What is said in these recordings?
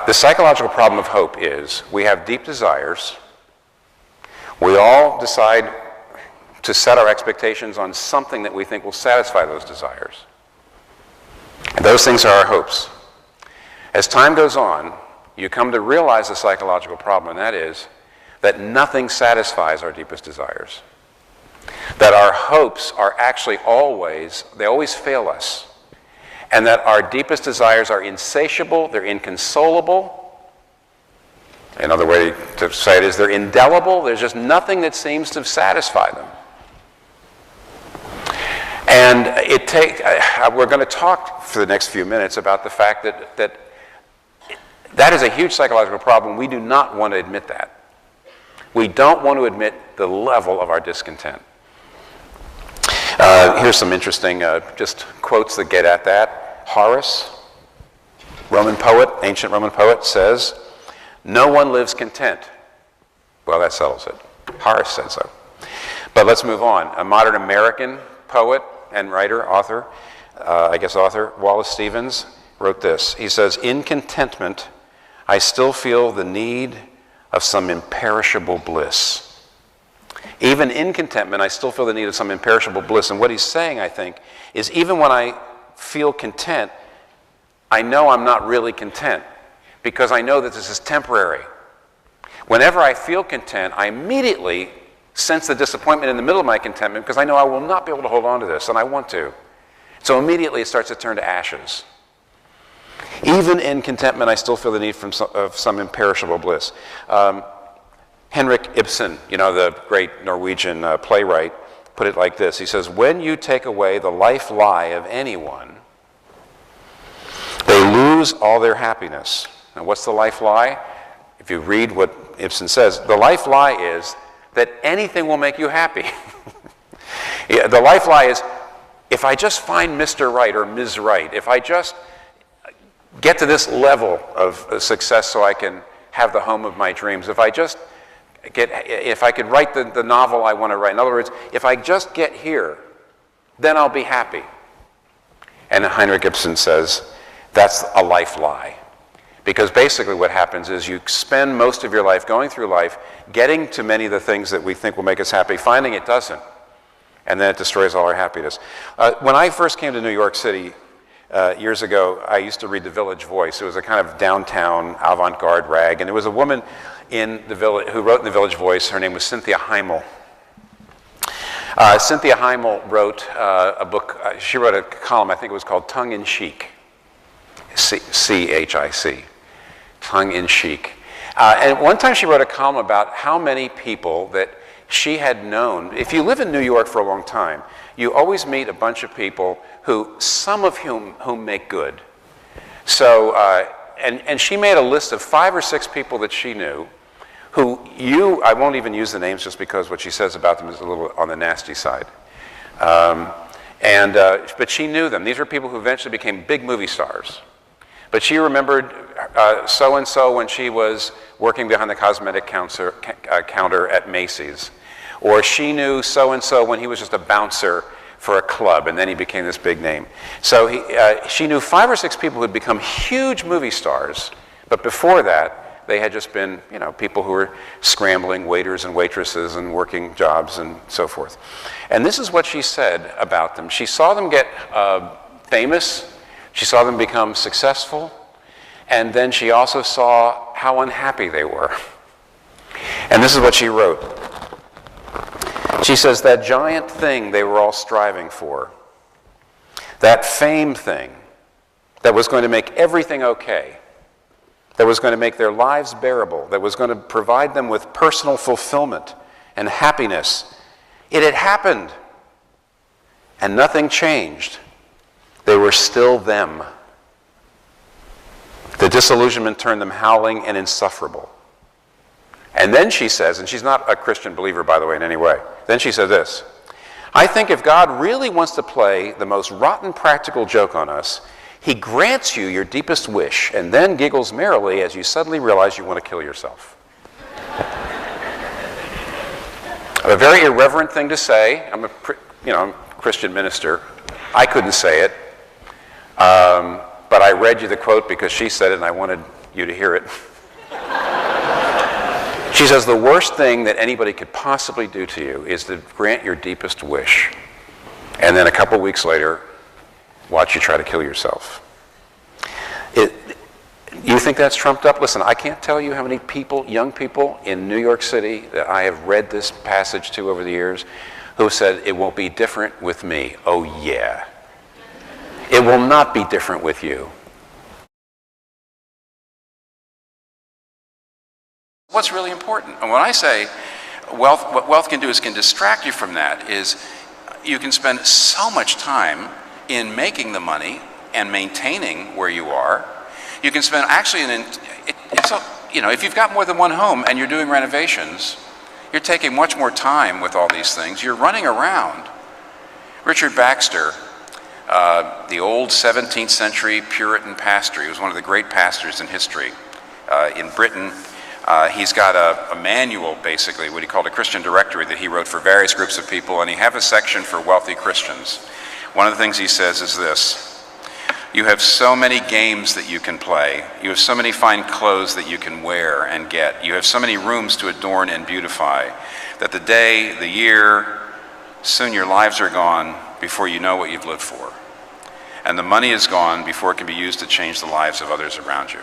The psychological problem of hope is we have deep desires. We all decide to set our expectations on something that we think will satisfy those desires. And those things are our hopes. As time goes on, you come to realize the psychological problem, and that is that nothing satisfies our deepest desires. That our hopes are actually they always fail us. And that our deepest desires are insatiable, they're inconsolable. Another way to say it is they're indelible. There's just nothing that seems to satisfy them. And we're going to talk for the next few minutes about the fact that is a huge psychological problem. We do not want to admit that. We don't want to admit the level of our discontent. Here's some interesting just quotes that get at that. Horace, ancient Roman poet, says, "No one lives content." Well, that settles it. Horace said so. But let's move on. A modern American poet and writer, author, Wallace Stevens, wrote this. He says, "In contentment, I still feel the need of some imperishable bliss." Even in contentment, I still feel the need of some imperishable bliss. And what he's saying, I think, is even when I feel content, I know I'm not really content because I know that this is temporary. Whenever I feel content, I immediately sense the disappointment in the middle of my contentment because I know I will not be able to hold on to this, and I want to. So immediately it starts to turn to ashes. Even in contentment, I still feel the need of some imperishable bliss. Henrik Ibsen, the great Norwegian playwright, put it like this. He says, "When you take away the life lie of anyone, they lose all their happiness." Now, what's the life lie? If you read what Ibsen says, the life lie is that anything will make you happy. The life lie is, if I just find Mr. Right or Ms. Right, if I just get to this level of success so I can have the home of my dreams, if I could write the novel I want to write. In other words, if I just get here, then I'll be happy. And Henrik Ibsen says that's a life lie. Because basically what happens is you spend most of your life going through life, getting to many of the things that we think will make us happy, finding it doesn't. And then it destroys all our happiness. When I first came to New York City years ago, I used to read The Village Voice. It was a kind of downtown avant-garde rag. And there was a woman in the village who wrote in The Village Voice. Her name was Cynthia Heimel. Cynthia Heimel wrote a book. She wrote a column, I think it was called Tongue in Cheek. C-H-I-C. Tongue in Cheek. And one time she wrote a column about how many people that she had known. If you live in New York for a long time, you always meet a bunch of people some of whom make good. So, and she made a list of 5 or 6 people that she knew I won't even use the names just because what she says about them is a little on the nasty side. But she knew them. These were people who eventually became big movie stars. But she remembered so-and-so when she was working behind the cosmetic counter at Macy's. Or she knew so-and-so when he was just a bouncer for a club, and then he became this big name. So she knew 5 or 6 people who had become huge movie stars, but before that, they had just been, people who were scrambling, waiters and waitresses and working jobs and so forth. And this is what she said about them. She saw them get famous. She saw them become successful. And then she also saw how unhappy they were. And this is what she wrote. She says, that giant thing they were all striving for, that fame thing that was going to make everything okay, that was going to make their lives bearable, that was going to provide them with personal fulfillment and happiness, it had happened, and nothing changed. They were still them. The disillusionment turned them howling and insufferable. And then she says, and she's not a Christian believer, by the way, in any way. Then she said this, I think if God really wants to play the most rotten practical joke on us, he grants you your deepest wish and then giggles merrily as you suddenly realize you want to kill yourself. A very irreverent thing to say. I'm a Christian minister. I couldn't say it. But I read you the quote because she said it and I wanted you to hear it. She says, the worst thing that anybody could possibly do to you is to grant your deepest wish. And then a couple weeks later, watch you try to kill yourself. You think that's trumped up? Listen, I can't tell you how many people, young people in New York City that I have read this passage to over the years who said, it won't be different with me. Oh yeah. It will not be different with you. What's really important, and when I say wealth, what wealth can do is can distract you from that, is you can spend so much time in making the money and maintaining where you are. You can spend actually, if you've got more than one home and you're doing renovations, you're taking much more time with all these things. You're running around. Richard Baxter, the old 17th century Puritan pastor, he was one of the great pastors in history in Britain. He's got a manual, basically, what he called a Christian directory that he wrote for various groups of people, and he have a section for wealthy Christians. One of the things he says is this: you have so many games that you can play. You have so many fine clothes that you can wear and get. You have so many rooms to adorn and beautify that the day, the year, soon your lives are gone before you know what you've lived for. And the money is gone before it can be used to change the lives of others around you.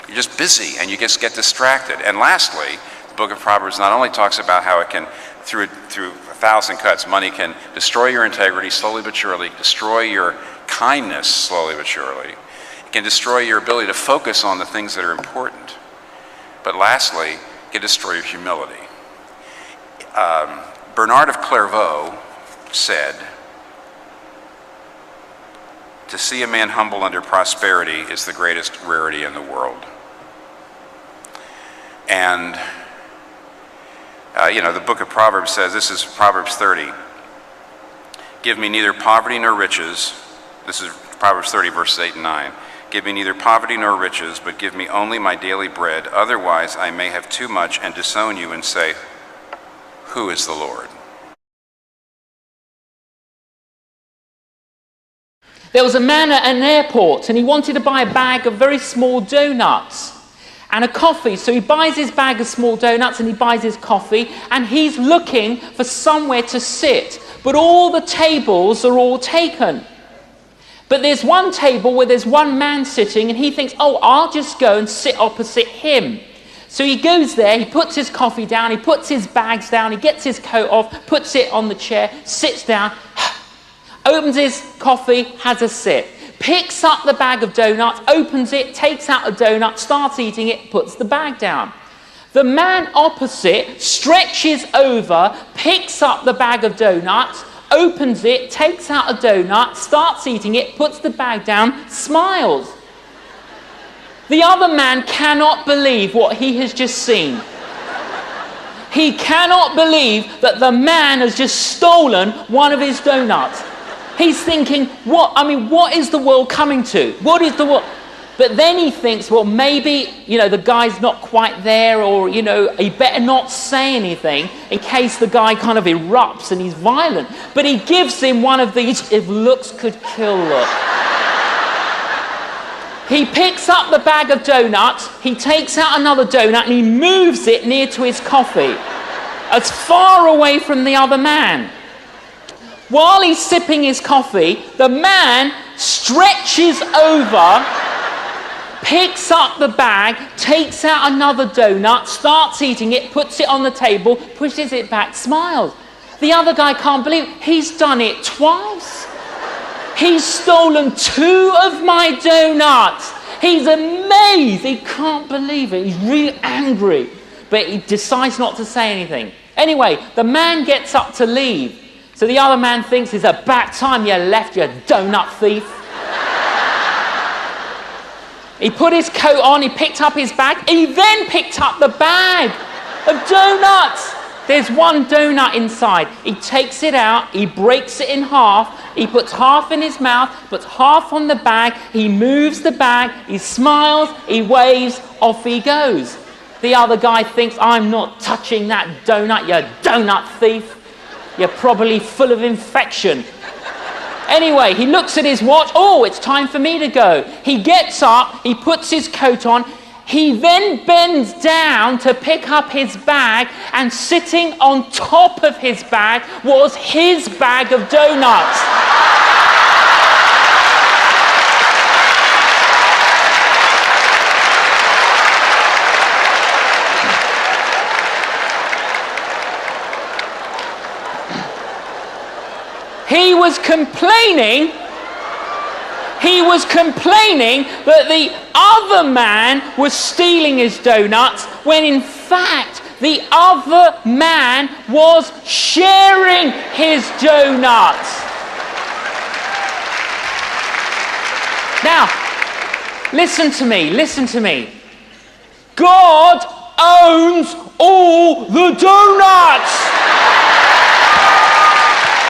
You're just busy and you just get distracted. And lastly, the book of Proverbs not only talks about how it can, through 1,000 cuts, money can destroy your integrity slowly but surely, destroy your kindness slowly but surely. It can destroy your ability to focus on the things that are important. But lastly, it can destroy your humility. Bernard of Clairvaux said, to see a man humble under prosperity is the greatest rarity in the world. And, the book of Proverbs says, this is Proverbs 30, give me neither poverty nor riches. This is Proverbs 30, verses 8 and 9. Give me neither poverty nor riches, but give me only my daily bread. Otherwise I may have too much and disown you and say, who is the Lord? There was a man at an airport and he wanted to buy a bag of very small donuts and a coffee. So he buys his bag of small donuts and he buys his coffee, and he's looking for somewhere to sit. But all the tables are all taken. But there's one table where there's one man sitting, and he thinks, oh, I'll just go and sit opposite him. So he goes there, he puts his coffee down, he puts his bags down, he gets his coat off, puts it on the chair, sits down, opens his coffee, has a sip, picks up the bag of donuts, opens it, takes out a donut, starts eating it, puts the bag down. The man opposite stretches over, picks up the bag of donuts, opens it, takes out a donut, starts eating it, puts the bag down, smiles. The other man cannot believe what he has just seen. He cannot believe that the man has just stolen one of his donuts. He's thinking, what is the world coming to? What is the world? But then he thinks, well, maybe, the guy's not quite there, or, he better not say anything in case the guy kind of erupts and he's violent. But he gives him one of these, if looks could kill look. He picks up the bag of donuts, he takes out another donut and he moves it near to his coffee, as far away from the other man. While he's sipping his coffee, the man stretches over, picks up the bag, takes out another donut, starts eating it, puts it on the table, pushes it back, smiles. The other guy can't believe it. He's done it twice. He's stolen 2 of my donuts. He's amazed. He can't believe it. He's really angry. But he decides not to say anything. Anyway, the man gets up to leave. So the other man thinks, it's about time you left, you donut thief. He put his coat on, he picked up his bag, he then picked up the bag of donuts. There's one donut inside. He takes it out, he breaks it in half, he puts half in his mouth, puts half on the bag, he moves the bag, he smiles, he waves, off he goes. The other guy thinks, I'm not touching that donut, you donut thief. You're probably full of infection. Anyway, he looks at his watch. Oh, it's time for me to go. He gets up, he puts his coat on. He then bends down to pick up his bag, and sitting on top of his bag was his bag of donuts. He was complaining that the other man was stealing his donuts, when in fact the other man was sharing his donuts. Now, listen to me. God owns all the donuts.